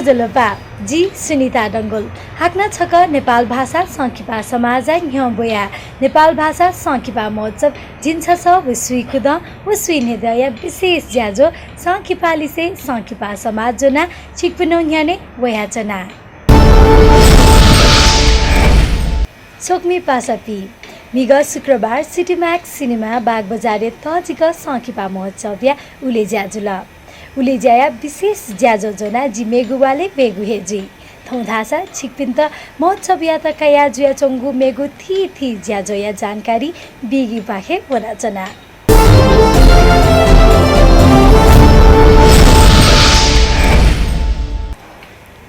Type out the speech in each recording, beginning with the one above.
जलपा जी सुनिता डङ्गोल हाक्ना छक नेपाल भाषा सङ्खिपा समाज ह्योबोया नेपाल भाषा सङ्खिपा महोत्सव जिन्छ छ विश्वी खुद विश्वी निदय विशेष ज्याजो सङ्खिपाली से सङ्खिपा समाज जोना छिकपिनो ह्याने वयाचना सोक्मी पासापी मिग शुक्रबार सिटीम्याक्स सिनेमा बागबजारे तजिक सङ्खिपा महोत्सव या उले ज्याजुला उले ज्याया विशेष ज्याजो जोना जी मेगुवाले मेगु हेजी थौधासा छिकपिन्त महोत्सव या त कया जुया चोङ्गु मेगु थी ज्याजो या जानकारी बिगी पाखे वनाचना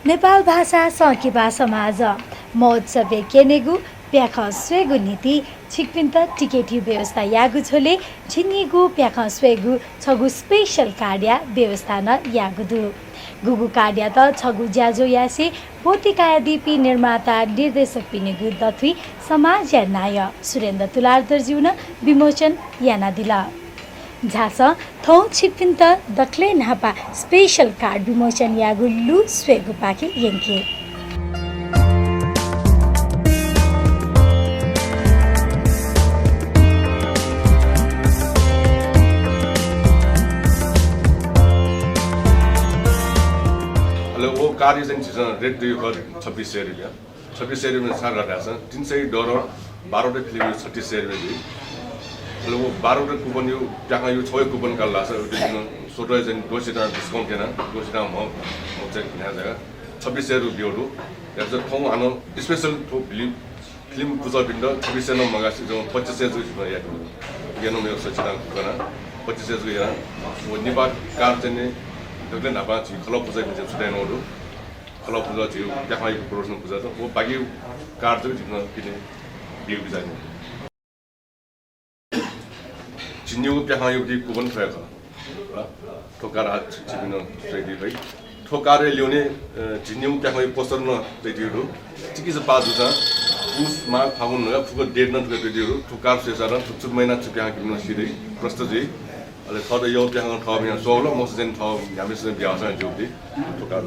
नेपाल भाषा सङ्खिपा समाज महोत्सव केनेगु प्याख स्वेगु नीति छिकपिन्त टिकेटी व्यवस्था यागु छोले छिनिगु प्याख स्वेगु छगु स्पेशल कार्डिया व्यवस्था न यागुदु गुगु कार्डिया त छगु ज्याजो यासे पोतिकाया दिपी निर्माता निर्देशक पिनेगु दथुई समाज या नाय सुरेन्द्र तुलार दर्जिउन विमोचन याना दिला झास थौ छिकपिन्त दखले नापा स्पेशल कार्ड विमोचन यागु लु स्वेगु पाके यंके कार्य चाहिँ रेट 26 शेयर 26 शेयर में सार रखा है $300 12 फिल्म 36 शेयर में दी वो 12 कूपन यू जहाँ यू 6 कूपन का लासा सोटो चाहिँ 200 डिस्काउंट केना 200 म चाहिँ किना जग्गा 26 शेयर बियोडु यार चाहिँ ठाउँ आनो स्पेशल फिल्म पूजा बिन्द 26 शेयर मगासी जो 25 शेयर जो या गेनो मेरो सचिता गना 25 शेयर जो या वो निबा कार चाहिँ दगले नापा चाहिँ खलो पूजा बिन्द सुदाइनोडु खलो पूजा चाहिँ त्यहाँ प्रदर्शन पूजा त वो बाकी कार्ड चाहिँ जित्न किने बिउ बिजाने जिन्यु त्यहाँ यो कुपन फ्याक ह ठोकार छिपिन रेडी भई ठोकारे ल्याउने जिन्यु त्यहाँ पोस्टर न रेडीहरु चिकिस पाजु छ उसमा फागुन न फुको डेट न रेडीहरु ठोकार सेसार छुक महिना छुक्या किन सिधै प्रस्तुत जी अले थड यो त्यहाँ ठाउँ यहाँ 16 मसजन ठाउँ हामीसँग बिहासन जोडी ठोकार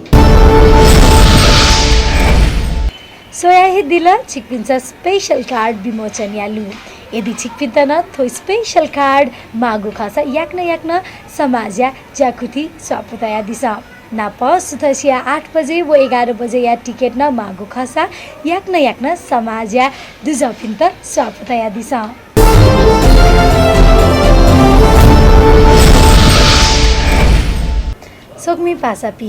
सोयाही दिला छिकपिन्छ स्पेशल कार्ड विमोचन यालु यदि छिकपिन्त न थो स्पेशल कार्ड मागु खासा याक्न समाज्या जाकुथी स्वापतया दिसा नाप सुथसिया 8 बजे व 11 बजे या टिकट न मागु खासा याक्न समाज्या दुजपिन्त स्वापतया दिसा सोक्मी पासापी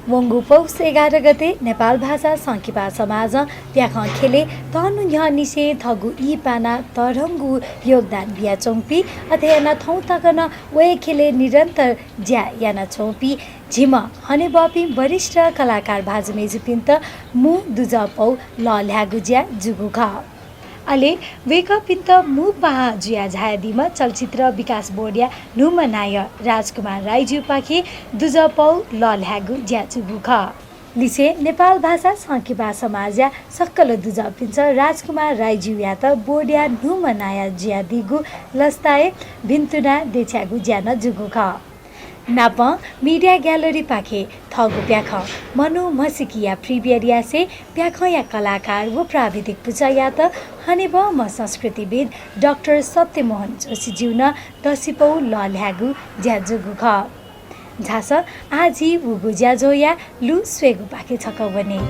वंगु पौष 11 गते नेपाल भाषा सङ्खिपा समाज प्याख खेले तनु यहाँ निसे थगु ई पाना तरङ्गु योगदान बिया चौपी अथेना थौ तकन वे खेले निरन्तर ज्या याना चौपी झिम हने बपी वरिष्ठ कलाकार भाजुमेजु पिन्त मु दुजा पौ ल ल्यागु ज्या जुगु खा अले वेकपिन्त मु पहा जुया झायादिमा चलचित्र विकास बोर्डिया नुमनाय राजकुमार राईज्यू पाखे दुजपौ लल्यागु ज्याचुगु ख लिसे नेपाल भाषा सङ्खिपा समाज्या सक्कल दुजपिन्छ राजकुमार राईज्यू या त बोर्डिया नुमनाय ज्यादिगु लस्ताए भिन्तुना देच्यागु ज्यान जुगु ख नाप मीडिया ग्यालरी पाखे थगु प्याख मनु मसिकिया प्रिबियरिया से प्याख या कलाकार वो प्राविधिक पूजा या त हनेब म संस्कृतिविद डाक्टर सत्यमोहन जोशी जिउन दसिपौ लल्यागु ज्याजुगु ख झास आजी उगु ज्याजो या लु स्वेगु पाखे छकवने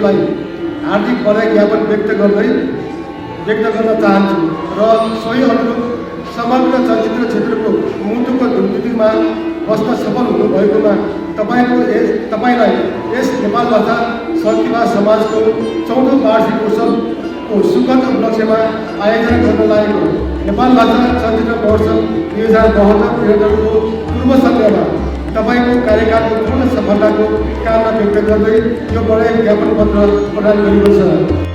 सञ्चालकज्यूलाई हार्दिक बधाई ज्ञापन व्यक्त गर्न चाहन्छु र सोही अनुरूप समग्र चलचित्र क्षेत्रको मुटुको ढुकढुकीमा बस्न सफल हुनुभएकोमा तपाईँलाई यस नेपाल भाषा सङ्घीय समाजको 14औं वार्षिक उत्सवको सुखद उपलक्ष्यमा आयोजना गर्न लागेको नेपाल भाषा चलचित्र महोत्सव 2072 पूर्व सन्ध्यामा तपाईँको कार्यकालको पूर्ण सफलताको कामना व्यक्त गर्दै यो बधाई ज्ञापन पत्र प्रदान गरिएको छ।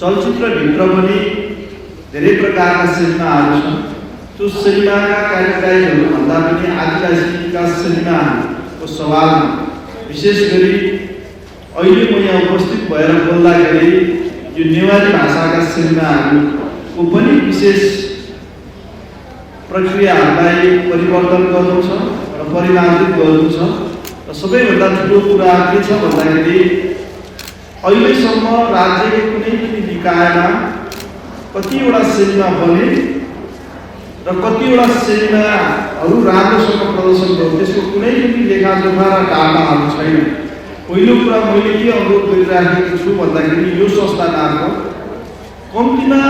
चलचित्रभित्र पनि धेरै प्रकारका सिनेमाहरू छन्। त्यो सिनेमाका कार्यकारीहरू भन्दा पनि आदिवासीका सिनेमाहरूको सवालमा विशेष गरी अहिले म यहाँ उपस्थित भएर बोल्दाखेरि यो नेवारी भाषाका सिनेमाहरूको पनि विशेष प्रक्रियाहरूलाई परिवर्तन गर्नु छ र परिमार्जित गर्नु छ र सबैभन्दा ठुलो कुरा के छ भन्दाखेरि अहिलेसम्म राज्यको कुनै पनि निकायमा कतिवटा सिनेमा बने र कतिवटा सिनेमाहरू राम्रोसँग प्रदर्शन गर्यो त्यसको कुनै पनि लेखाजोखा र डाटाहरू छैन। पहिलो कुरा मैले के अनुरोध गरिराखेको छु भन्दाखेरि यो संस्था मार्फत कम्तीमा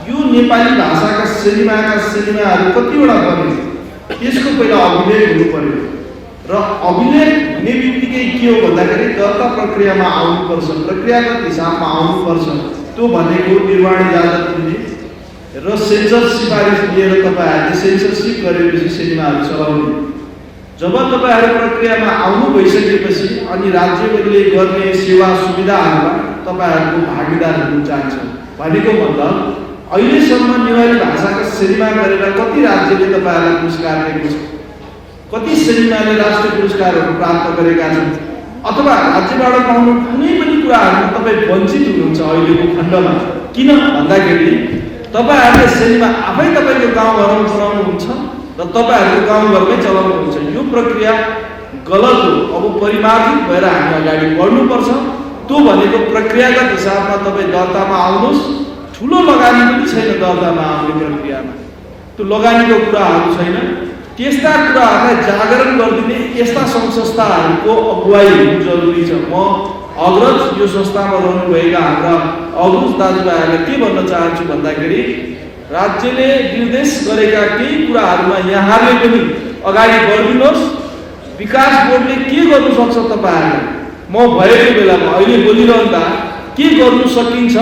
यो नेपाली भाषाका सिनेमाहरू कतिवटा बने त्यसको पहिला अभिलेख हुनु पर्यो र अभिलेख हुने बित्तिकै के हो भन्दाखेरि दर्ता प्रक्रियामा आउनुपर्छ, प्रक्रियागत हिसाबमा आउनुपर्छ। त्यो भनेको निर्माण इजाजत दिने र सेन्सर सिफारिस दिएर तपाईँहरूले सेन्सरसिप गरेपछि सिनेमाहरू चलाउने। जब तपाईँहरू प्रक्रियामा आउनु भइसकेपछि अनि राज्यले गर्ने सेवा सुविधाहरूमा तपाईँहरूको भागीदार हुन चाहन्छ भनेको मतलब अहिलेसम्म नेवारी भाषाका सिनेमा गरेर कति राज्यले तपाईँहरूलाई पुरस्कार दिएको छ, कति सिनेमाले राष्ट्रिय पुरस्कारहरू प्राप्त गरेका छन्, अथवा राज्यबाट पाउनु कुनै पनि कुराहरूमा तपाईँ वञ्चित हुनुहुन्छ अहिलेको खण्डमा। किन भन्दाखेरि तपाईँहरूले सिनेमा आफै तपाईँको गाउँघरमा बनाउनुहुन्छ र तपाईँहरूको गाउँघरमै चलाउनुहुन्छ। यो प्रक्रिया गलत हो। अब परिमार्जित भएर हामी अगाडि बढ्नुपर्छ। त्यो भनेको प्रक्रियागत हिसाबमा तपाईँ दर्तामा आउनुहोस्। ठुलो लगानी पनि छैन दर्तामा आउने प्रक्रियामा, त्यो लगानीको कुराहरू छैन। त्यस्ता कुराहरूलाई जागरण गरिदिने यस्ता सङ्घ संस्थाहरूको अगुवाई हुनु जरुरी छ। म अग्रज यो संस्थामा रहनुभएका हाम्रा अग्रज दाजुभाइहरूलाई के भन्न चाहन्छु भन्दाखेरि राज्यले निर्देश गरेका केही कुराहरूमा यहाँहरूले पनि अगाडि बढिदिनुहोस्। विकास बोर्डले के गर्नु सक्छ तपाईँहरूलाई म भएको बेलामा अहिले बोलिरहँदा के गर्नु सकिन्छ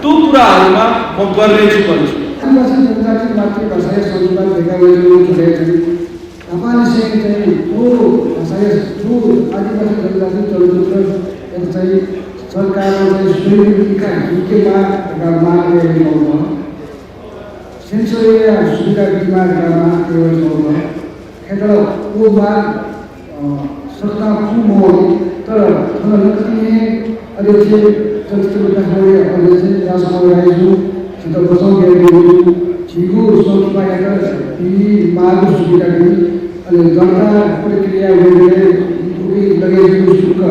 त्यो कुराहरूमा म गर्नेछु भन्छु। आदिवासी जनजाति मातृभाषा संस्था भेगावेलो जुरेछन् तपाईले चाहिँ त्यो भाषा जो आदिवासी जनजाति चलचित्र चाहिँ सरकारले चाहिँ स्वीकृतिका हिकेमा माग गरेको हो। सेन्सरिया सुविधा बिमा गर्न गरेको हो। खेतल वो माग सत्ता कुमो तर नकतिने अध्यक्ष चलचित्र विकास मन्त्री अध्यक्ष राजकुमार राईसित बचाउ गरेको छिगो संस्थाका ती माग सुविधा अनि दर्ता प्रक्रिया गर्ने लगेको शुल्क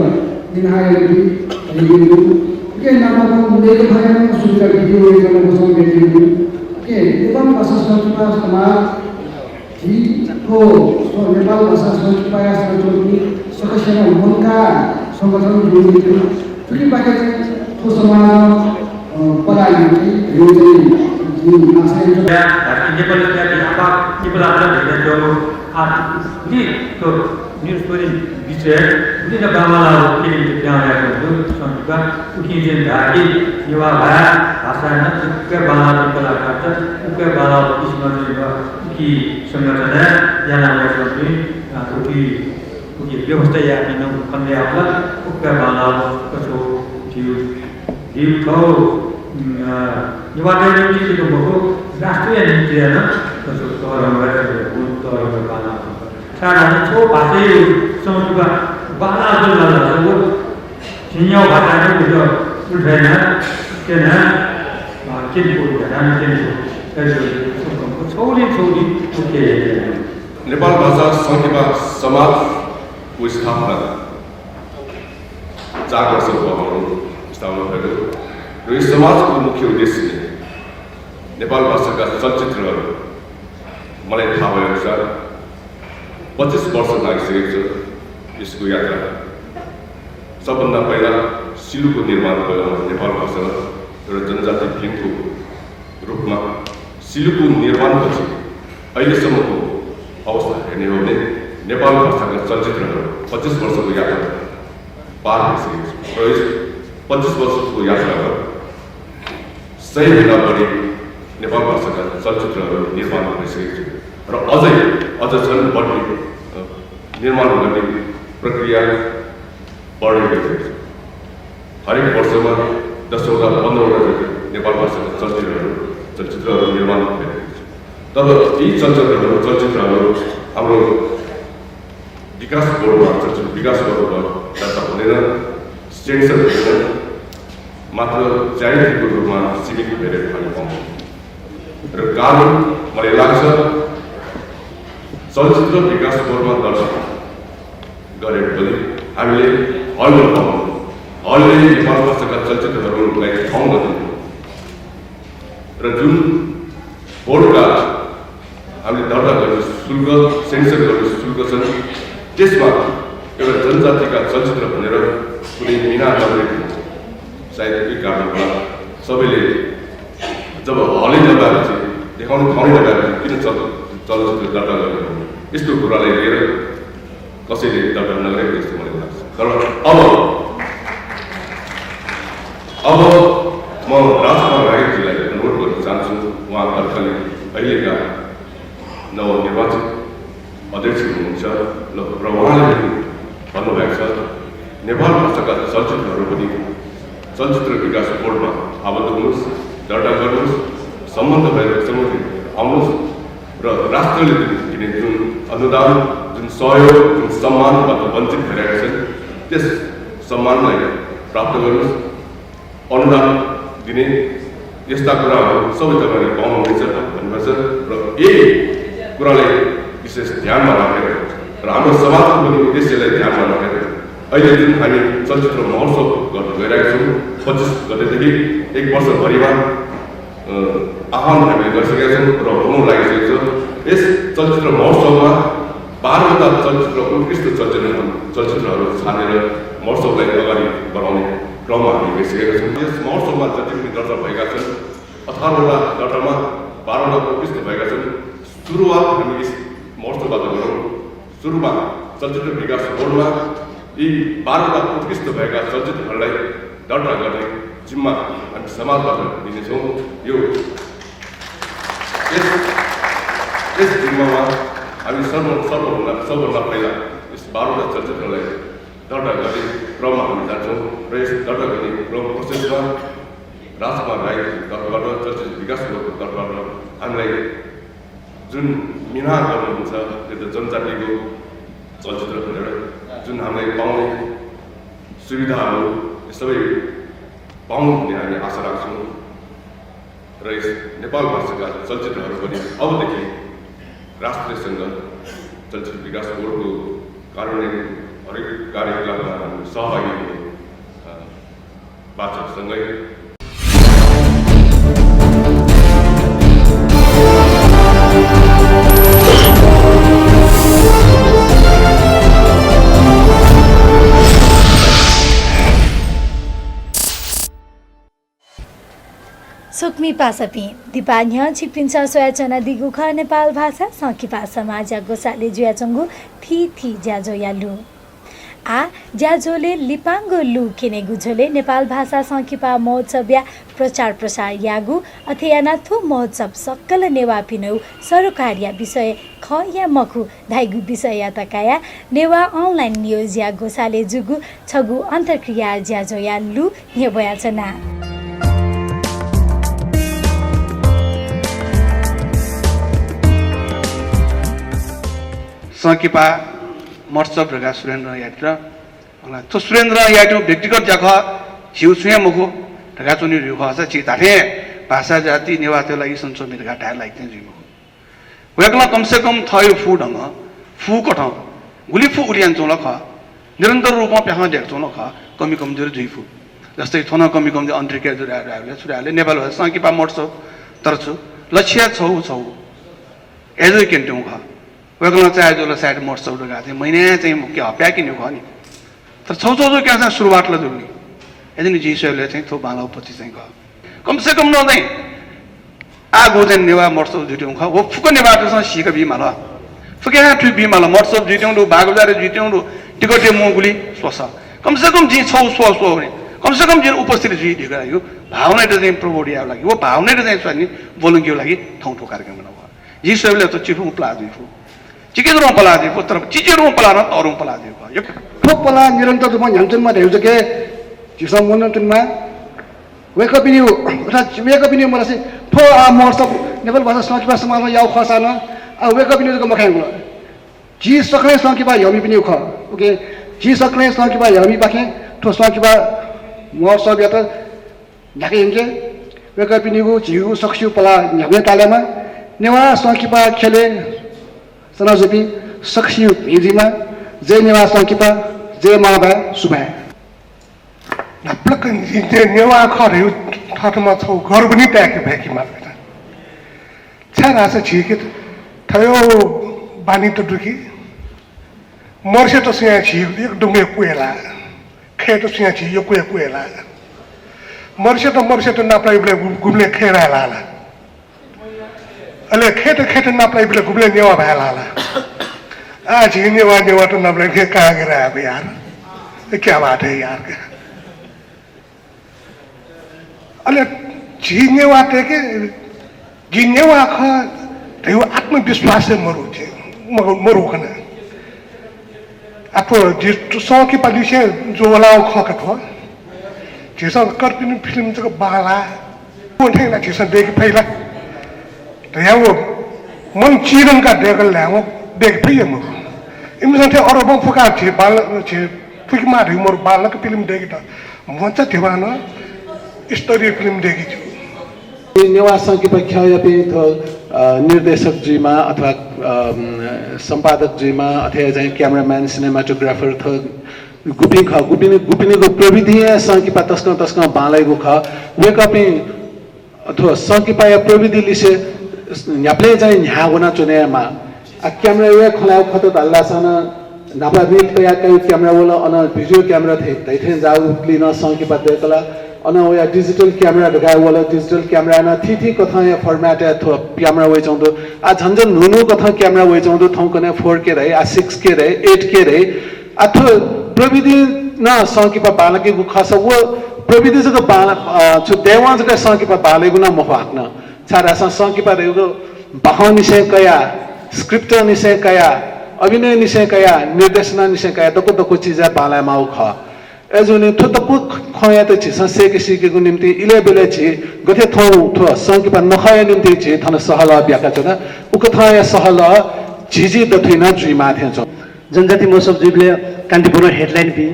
दिनाएको के नामको मूल्य भएन सुविधा दियो गर्न बचाउ गरेको के नेपाल भाषा संस्था समाज को नेपाल भाषा संस्था सञ्चालन सदस्य मनका संगठन जोडिएको फेरि बाँकी त्यो समाज पलायन यो चाहिँ Nepali apa ibaratnya beda jauh ini tuh ini story bisa ini nak bagaimana kita yang ada itu juga ujian dari jiwa bahasa juga bahasa kita kata juga bahasa Islam juga uji sebenarnya yang ada seperti uji व्यवस्था या in कंदे आपला juga bahasa kesu di kau निवारण नीति को बहु राष्ट्रीय नीति है ना तो उसको हमारे तो बाला सारा तो बातें समझूंगा बाला जो लगा है वो चिन्हों बातें जो जो उठाना क्या ना किन को जाना किन को ऐसे छोड़ी ओके नेपाल भाषा संघीय समाज को स्थापना 4 वर्ष पूर्व स्थापना भएको र यस समाजको मुख्य उद्देश्य नेपाल भाषाका चलचित्रहरू मलाई थाहा भए अनुसार 25 वर्ष लागिसकेको छ यसको यात्रा सबभन्दा पहिला सिलुको निर्माण भयो नेपाल भाषा एउटा जनजाति फिल्मको रूपमा सिलुको निर्माणपछि अहिलेसम्मको अवस्था हेर्ने हो भने नेपाल भाषाका चलचित्रहरू 25 वर्षको यात्रा पार भइसकेको छ र यस 25 वर्षको यात्रामा 100 भन्दा बढी नेपाल भाषाका चलचित्रहरू निर्माण भइसकेको छ र अझ झन् बढी निर्माण गर्ने प्रक्रिया बढ्दै गइरहेको छ। हरेक वर्षमा 10वटा 15वटा नेपाल भाषाका चलचित्रहरू निर्माण भइरहेको छ। तब यी चलचित्रहरू हाम्रो विकास बोर्डमा चलचित्र विकास बोर्डमा दर्ता हुँदैन, सेन्सर हुँदैन, मात्र जारीको रूपमा सीमित भएर खान पाउँछ। र कारण मलाई लाग्छ चलचित्र विकास बोर्डमा दर्ता गरे पनि हामीले हलमा पाउनु हलले नेपाल भाषाका चलचित्रहरूलाई ठाउँ गर्नु र जुन बोर्डका हामीले दर्ता गर्ने शुल्क सेन्सर गर्ने शुल्क छन् त्यसमा एउटा जनजातिका चलचित्र भनेर कुनै बिना नगरेको सायद यही कारणबाट सबैले जब हलै लगाएर देखाउनु ठाउँ लगाएर किन चलचित्र दर्ता गरेको यस्तो कुरालाई लिएर कसैले दर्ता नगरेको जस्तो मलाई लाग्छ। तर अब म राजकुमार राईजीलाई अनुरोध गर्न चाहन्छु। उहाँ भर्खरै अहिलेका नवनिर्वाचित अध्यक्ष हुनुहुन्छ र उहाँले भन्नुभएको छ नेपाल भाषाका चलचित्रहरू पनि चलचित्र विकास बोर्डमा आबद्ध हुनुहोस्, दर्ता गर्नुहोस्, सम्बन्ध भएको समिति आउनुहोस् र राष्ट्रले दिने जुन अनुदान, जुन सहयोग, जुन सम्मानबाट वञ्चित भइरहेका छन् त्यस सम्मानलाई प्राप्त गर्नुहोस्। अनुदान दिने यस्ता कुराहरू सबै तपाईँले पाउनुहुनेछ भन्नुभएको छ र यही कुरालाई विशेष ध्यानमा राखेर र हाम्रो समाजको पनि उद्देश्यलाई ध्यानमा राखेर अहिले जुन हामी चलचित्र महोत्सव गर्न गइरहेका छौँ 25 गतेदेखि 1 वर्षभरिमा आह्वान हामीले गरिसकेका छौँ र हुनु लागिसकेको छ। यस चलचित्र महोत्सवमा 12वटा चलचित्र उत्कृष्ट चलचित्रहरू छानेर महोत्सवलाई अगाडि बढाउने क्रममा हामी गइसकेका छौँ। यस महोत्सवमा जति पनि दर्ता भएका छन् 18वटा दर्तामा 12वटा उत्कृष्ट भएका छन्। सुरुवात हामी यस महोत्सवबाट गरौँ। सुरुमा चलचित्र विकास बोर्डमा यी 12वटा उत्कृष्ट भएका चलचित्रहरूलाई दर्ता गर्ने जिम्मा हामी समाजबाट दिनेछौँ। यस जिम्मामा हामी सबभन्दा पहिला यस 12वटा चलचित्रलाई दर्ता गर्ने क्रममा हामी जान्छौँ र यस दर्ता गर्ने क्रम प्रोसेसमा राजकुमार राई तर्फबाट चलचित्र विकास बोर्डको तर्फबाट हामीलाई जुन मिनार गर्नुहुन्छ त्यो त जनजातिको चलचित्र भनेर जुन हामीलाई पाउने सुविधाहरू यो सबै पाउनु भन्ने हामी आशा राख्छौँ र यस नेपाल भाषाका चलचित्रहरू पनि अबदेखि राष्ट्रिय सङ्घ चलचित्र विकास बोर्डको कार्यान्वयन हरेक कार्यकलापमा सहभागी हुने बाचासँगै सुक्मी पासपी दिपान्य छिप्पिन्छ सोयाचना दिगुख नेपाल भाषा सङ्किपा समाज गोसाले जुयाचङ्गु थी ज्याजो यालु आ ज्याजोले लिपाङ्गो लु केने गुझोले नेपाल भाषा सङ्किपा महोत्सव या प्रचार प्रसार यागु अथेयाना थु महोत्सव सक्कल नेवा पिनौ सरकारिया विषय ख या मखु धाइगु विषय या तकाया नेवा अनलाइन न्यूज या गोसाले जुगु छगु अन्तर्क्रिया ज्याजो या लु नेबयाचना सङ्किपा महोत्सव रगा सुरेन्द्र यात्रा तो सुरेन्द्र यात्रा व्यक्तिगत जगह हिउ सुया मुखो रगा चुनी रुख छ चिताथे भाषा जाति नेवाते लागि संसो मिरगा टायर लाइक जुइ मुखो वेकला कम से कम थयो फु ढंग फु कठ गुली फु उलियान चोल ख निरन्तर रूपमा प्याखा देख चोल ख कमी कमजोर जुइ फु जस्तै थोना कमी कमजोर अन्तर्क्रिया जुराले सुराले नेपाल सङ्किपा महोत्सव तरछु लक्ष्य छौ एजो केन्टु ख वेगला चाहे जो साइड महोत्सव गएको थिएँ महिना चाहिँ के हप्या किन्यो भयो नि तर छौँ क्या चाहिँ सुरुवातलाई जुल्ने यदि नि जीशोले चाहिँ थो बाला पछि चाहिँ गयो कमसेकम न चाहिँ आगो चाहिँ नेवा महोत्सव जुट्यौँ ख हो फुको नेवासँग सिक बिमाल फुके ठु बिमाल महोत्सव जुट्यौँ बागुजारे जुट्यौँ टिकटे मुगुली स्वस कमसेकम जी छौ स्व भने कमसेकम जी उपस्थिति जुइ दिएको लागि भावना चाहिँ प्रबोडिया लागि वो भावना चाहिँ नि बोलुङ्कीको लागि ठाउँ ठाउँ कार्यक्रम बनाउँ जीशोले त चिफु प्ला जुइफु चिकेजरों पलादी पुत्र चिचेरों पलाना तौरों पलादी को ये ठोक पला निरंतर तुम यांचन में रहें जगह जिसम मन तुम में वेकअप इन्यू मतलब से ठो आ महोत्सव नेपाल भाषा सङ्किपा समाजमा याउ खसाना आ वेकअप इन्यू जगह मखाएंगलो जी सक्ने सङ्किपा यमी पनि ख ओके जी सक्ने सङ्किपा यमी पाखे ठो सङ्किपा महोत्सव या त ढाके हिँड्छ वेकअप इन्यू जिउ सक्छु पला न्याउने तालेमा नेवा सङ्किपा खेले सनाजुपी सक्सियो हिजीमा जय नेवा सङ्किपा जय माबा सुबा नप्लक नेवा खर्यो ठाटमा छौ घर पनि प्याके भ्याकी मार्दैन छारा छ छिके थयो बानी त दुखी मर्से त सिया छि एक डुङ्गे कुएला खे त सिया छि यो कुएला मर्से त नाप्लाई गुम्ले खेरा लाला अले खेत नाप्लाई बिले गुब्ले नेवा भएला आज नेवा तो नाप्लाई के कहाँ गया अब यार क्या बात है यार अले नेवा थे के नेवा खा त्यो आत्मविश्वास से मरू खना आप जिस सौ की पाली से जो वाला खा कटवा जिसका कर्पिन फिल्म तो बाला वो नहीं ना जिसका देख पहला तो यहाँ वो मन चीरन का देखल है वो देख पिए मुझे इनमें से और अब फुका चे बाल चे फुक मार मोर बाल का फिल्म देखी था मुझे थिवाना स्टोरी फिल्म देखी जो नेवा सङ्किपा ख्यापे तो निर्देशक जीमा अथवा संपादक जीमा अथवा चाहिँ क्यामेराम्यान सिनेमाटोग्राफर थ गुपिनी को प्रविधि सङ्किपा तस्क बालेको ख वेकअपे अथवा सङ्किपा या प्रविधि लिसे न्याप्ले चाहिँ न्या होना चुनेमा आ क्यामेरा वे खलाउ खतो दल्लासन नापा बिल तया कयु क्यामेरा वाला अन भिडियो क्यामेरा थे दैथे जाउ क्लिन सङ्किपा देकला अन या डिजिटल क्यामेरा दगा वाला डिजिटल क्यामेरा न थी कथा या फर्मेट या थो क्यामेरा वे चौदो आ झन्झन नुनु कथा क्यामेरा वे चौदो थौ कने 4K रहे आ 6K रहे 8K रहे आ थो प्रविधि न सङ्किपा बालके गु खास वो प्रविधि जग बाल छु देवा जग सङ्किपा बालेगु न मफाक्न छारा सङ्किपा रेगु बहाउ निसे कया स्क्रिप्ट निसे कया अभिनय निसे कया निर्देशना निसे कया दको चीज बाला माउ ख एजुने थुतपु खया त छि ससे के सिकेको निम्ति इले बेले छि गथे थौ थो सङ्किपा नखया निम्ति छि थन सहल ब्याका छ उक थया सहल झिझि दथिन जुइ माथे छ जनजाति महोत्सव जुइले कान्तिपुर हेडलाइन पि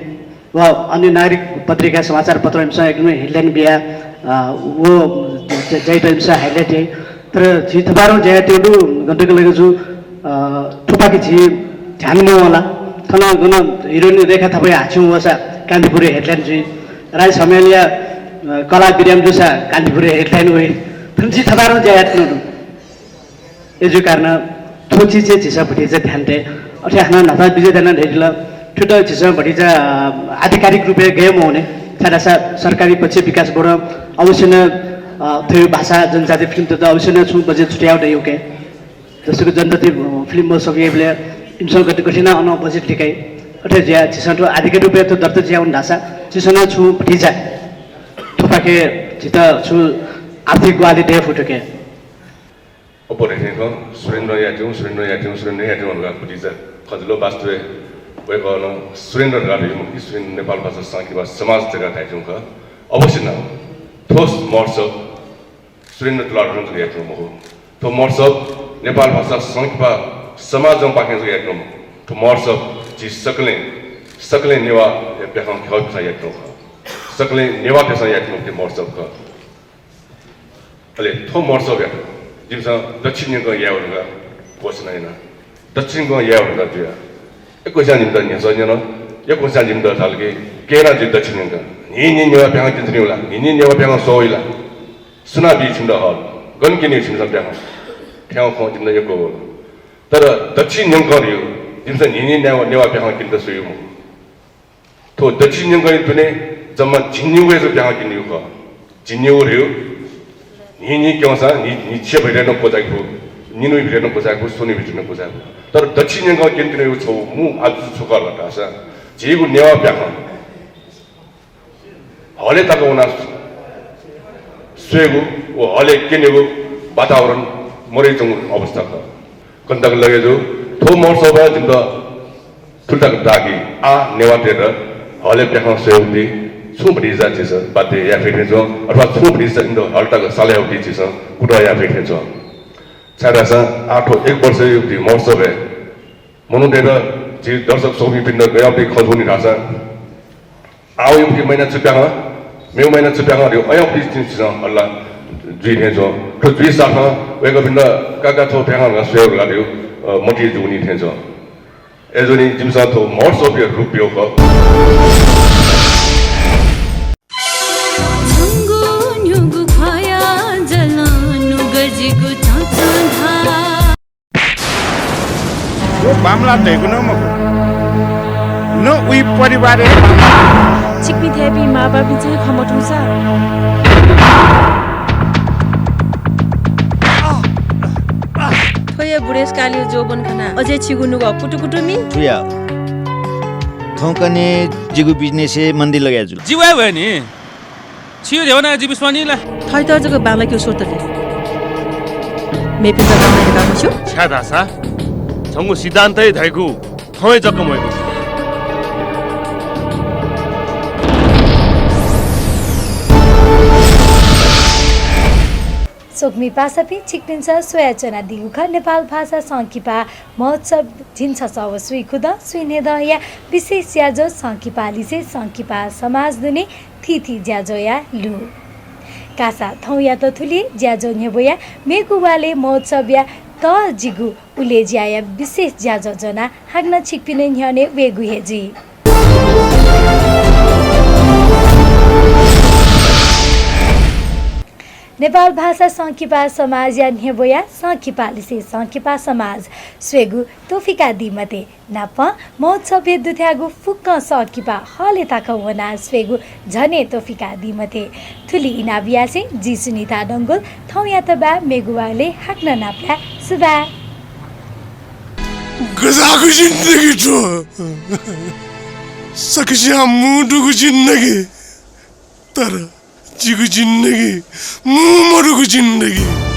वा अन्य नागरिक पत्रिका समाचार पत्रहरूसँग एकदमै हेडलाइन बिहा वो जाइ टाइमसँग हाइलाइट है तर छि थबारो ज्या टेडु गन्तको लगेको छु थुपाकी छि ध्यानमा होला थन गन हिरोइन रेखा थापै हाछु वसा कान्तिपुरे हेडलाइन छि राय समयलिया कला बिराम जुसा कान्तिपुरे हेडलाइन होइ थन्छि थबारो ज्या टेडु एजु कारण थोची चाहिँ छिसा भटी चाहिँ ध्यान दे अथे हाना नथा बिजे देना ढेला ठुटा छिसा भटी चाहिँ आधिकारिक रूपले गएम हुने सारा सरकारी पक्ष विकास बोर्ड अवश्य न थियो भाषा जनजाति फिल्म त अवश्य न छु बजेट छुट्याउ दे ओके जसको जनजाति फिल्म म सकिएले इन्सल गति कठिन अन बजेट लिकै अथे ज्या छिसा तो आधिकारिक रूपले त दर्त ज्याउन ढासा छिसा न छु भटी जा थोपाके छिता छु आर्थिक वाली दे फुटके ओपरेटिङको सुरेन्द्र याज्यू भनेर बुझिन्छ खजलो वास्तवे भएको सुरेन्द्र गाडी मुक्ति सुरेन्द्र नेपाल भाषा साङ्खिपा समाज जग्गा थाइजौँ ख अवश्य न ठोस महोत्सव सुरेन्द्र तुलाडन यात्रु हो तो महोत्सव नेपाल भाषा साङ्खिपा समाजमा पाकेको यात्रु तो महोत्सव जी सकले नेवा पेखाङ खेल यात्रु सकले नेवा पेसा यात्रु के महोत्सव ख अले थो महोत्सव यात्रु जिमसँग दक्षिणको यावरका पोषण होइन दक्षिणको यावरका जुया एकैसा निम्त निसन्यन एकैसा निम्त थालके केरा जि दक्षिणका नि नेवा प्याङ तिन्त्रिउला नि नेवा प्याङ सोइला सुना बि छिन्द हल गनकिनी छिन्द प्याङ ठ्याउ खौ तिम्न एको हो तर दक्षिण यङकरियो जिमसँग नि नेवा प्याङ किन्द सुयु थो दक्षिण यङकरि तुने जम्मा जिन्युवे जो प्याङ किन्यु ख जिन्यु रियो नि क्योंसा नि छे भइरहेन खोजाको निनु भइरहेन खोजाको सोनी भइरहेन खोजाको तर दक्षिण यङका केन्द्र छौ मु आज छुकर लटासा जेगु नेवा प्याख हले तको उना स्वेगु ओ हले केनेगु वातावरण मरेजङ अवस्था क कन्तक लगेजो थो महोत्सव जिन्द ठुल्टा दागी आ नेवा तेर हले प्याख स्वेगु छु भरिजा छिस बाते या फेरि जो अथवा छु भरिजा इन्दो हल्टाको साले उठी छिस कुटा या फेरि जो छाडासा आठो एक वर्ष युक्ति महोत्सव है मनुडेर जी दर्शक सोमी पिण्ड गया पे खजुनी रासा आउ युक्ति महिना चुप्याङ मेउ महिना चुप्याङ रे अय पिस छिस अल्लाह जी हे जो तो जी साखा वेग पिण्ड काका थो प्याङ स्वेग लाग्यो मटी जुनी थे जो एजोनी जिमसा थो महोत्सव रुपियो क बामला देगु न मको न उइ परिवार चिकमी थेपी मा बाबी चाहिँ खमटुसा थोये बुढेसकाली जोबन खना अझै छिगुनु ग कुटुकुटुमी थुया थौकने जिगु बिजनेस मन्दिर लगाजु जिवा भयो नि छियो देवना जिबिस पनिला थै त जको बाला के सोतले मेपि त बाला काम छु छादासा 정부 시단타에 달고 통해 적금 모이고 सोक्मी पासापी चिक्लिन्छ सोयाचना दिगुख नेपाल भाषा सङ्किपा महोत्सव झिन्छ सव सुई खुद सुइने दया विशेष ज्याजो सङ्किपाली से सङ्किपा समाज दुने थिथि ज्याजो या लु कासा थौ या त थुली ज्याजो नेबोया मेगुवाले महोत्सव या त जिगु उले ज्याया विशेष ज्याजो जना हाग्न छिकपिने न्ह्यने वेगु हेजी नेपाल भाषा सङ्किपा समाज या नेबोया सङ्किपाली से सङ्किपा समाज स्वेगु तोफिका दिमते नाप महोत्सव दुथ्यागु फुक्क सकिपा हले ताक वना स्वेगु झने तोफिका दिमते थुली इनाबिया से जी सुनिता डंगुल थौया तबा मेगुवाले हाक्न नाप्या सुबा गजाको जिन्दगी छ सकसिया मुडुको जिन्दगी तर जीको जिन्दगी मरुको जिन्दगी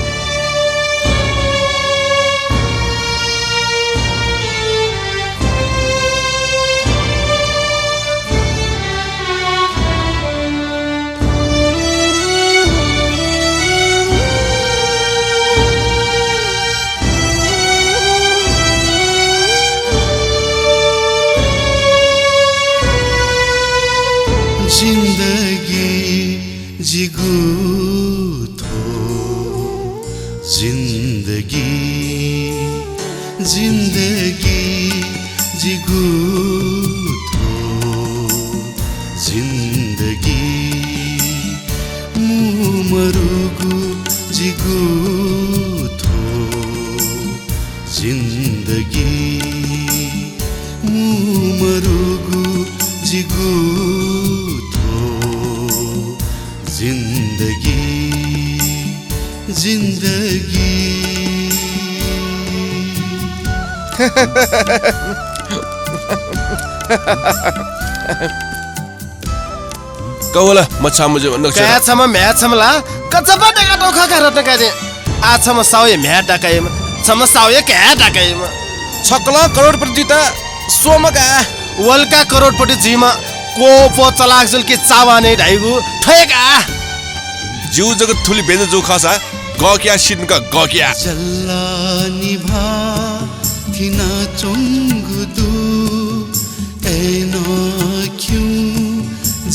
जिन्दगी जिगु थो जिन्दगी मुमरुगु जिगु थो जिन्दगी मुमरुगु जिगु थो जिन्दगी जिन्दगी कौला मच्छा मुझे नक्शा क्या छम म्या छमला कचपा टका टोखा करत काजे आ छम साउय म्या टकाय छम साउय क्या टकाय छकला करोडपति त सोमका वल्का करोडपति जीमा को पो चलाक्सुल के चावाने ढाइगु ठेका जीव जगत थुली बेन जो खासा गक्या सिनका गक्या जल्ला निभा थिना चोंगुदु एनो क्यों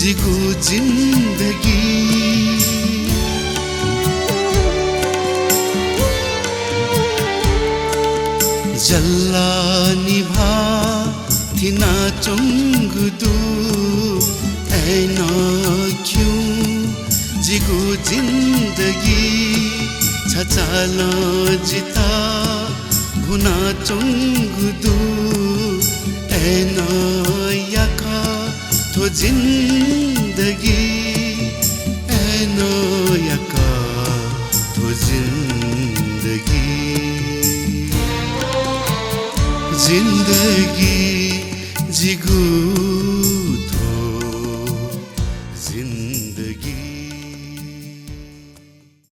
जिगु जिन्दगी जल्ला निभा थिना चोंगुदु एनो क्यों जिगु जिन्दगी छचालो जिता भुना चोंगुदु एनो याका थो जिन्दगी एनो याका थो जिन्दगी जिन्दगी जिगु